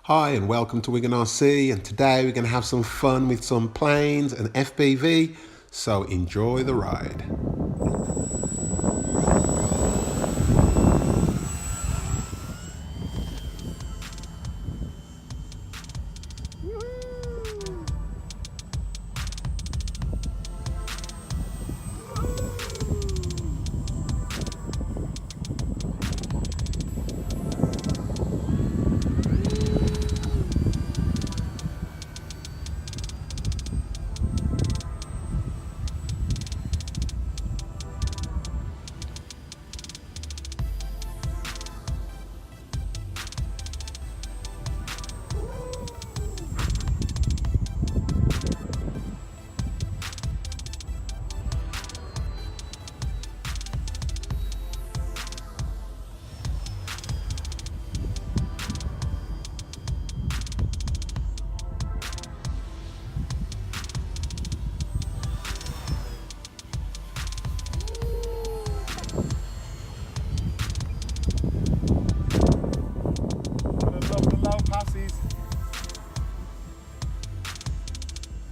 Hi and welcome to WigganRC, and today we're going to have some fun with some planes and FPV, so enjoy the ride.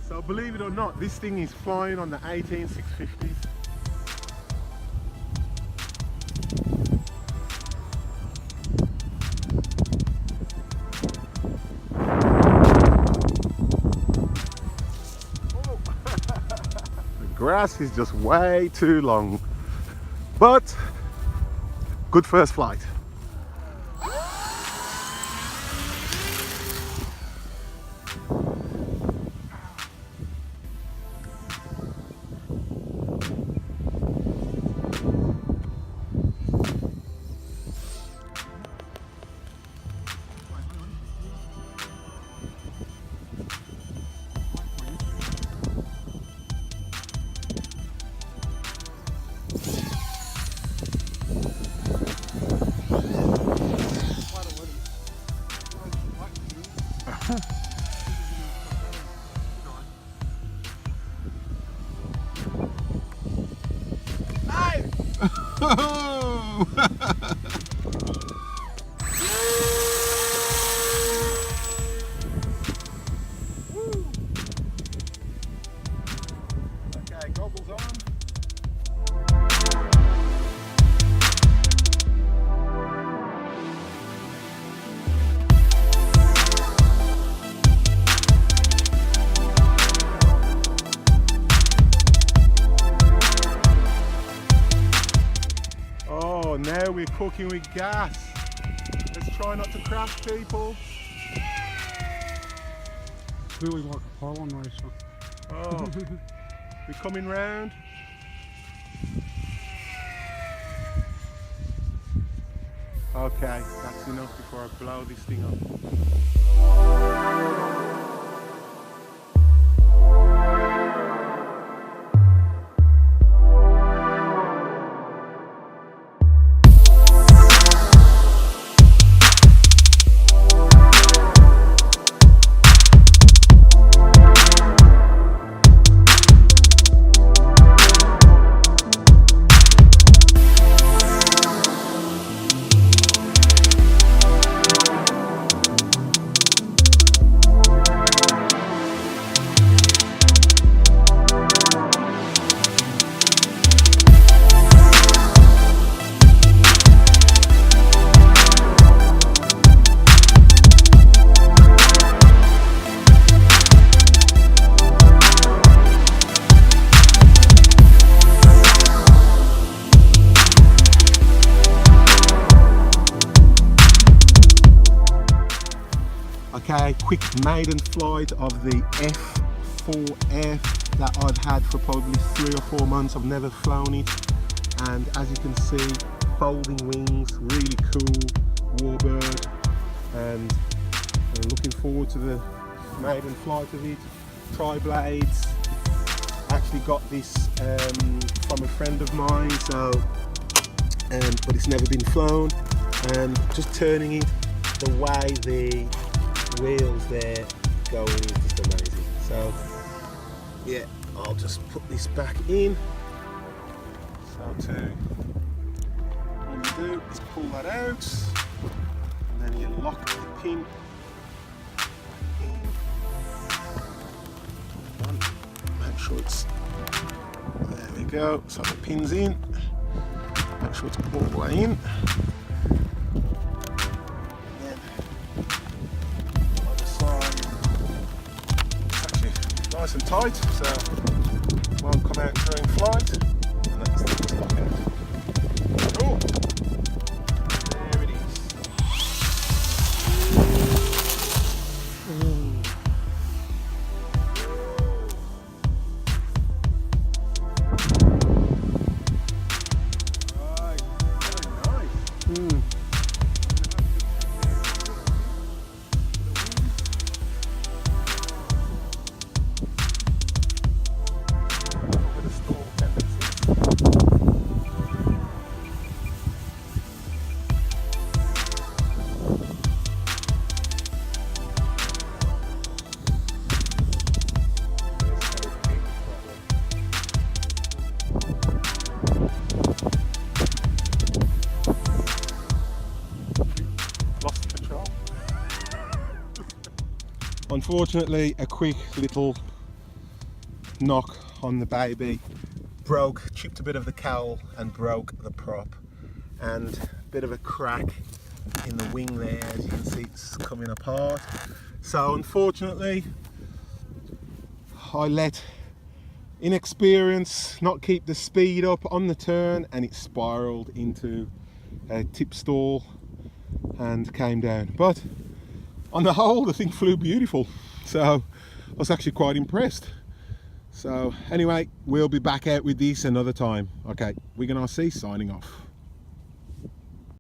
So believe it or not, this thing is flying on the 18650s. The grass is just way too long, but good first flight. Okay, goggles on. Oh, now we're cooking with gas. Let's try not to crash, people. Really like a pylon racer. Oh, we're coming round. Okay, that's enough before I blow this thing up. Okay, quick maiden flight of the F4F that I've had for probably 3 or 4 months. I've never flown it, and as you can see, folding wings, really cool, warbird, and I'm looking forward to the maiden flight of it. Tri-blades, actually got this from a friend of mine, so but it's never been flown, and just turning it, the way the wheels there going is just amazing. So yeah, I'll just put this back in. So all you do is pull that out, and then you lock the pin sure it's, there we go, so the pin's in, make sure it's all the way in. And then other side, it's actually nice and tight, so won't come out during flight, and that's the lock out. Cool. There it is. Right, very nice. Lost control. Unfortunately, a quick little knock on the baby chipped a bit of the cowl and broke the prop, and a bit of a crack in the wing there, as you can see it's coming apart. So unfortunately I let inexperience not keep the speed up on the turn, and it spiraled into a tip stall and came down. But on the whole, the thing flew beautiful, so I was actually quite impressed. So anyway, we'll be back out with this another time. Okay, WigganRC signing off.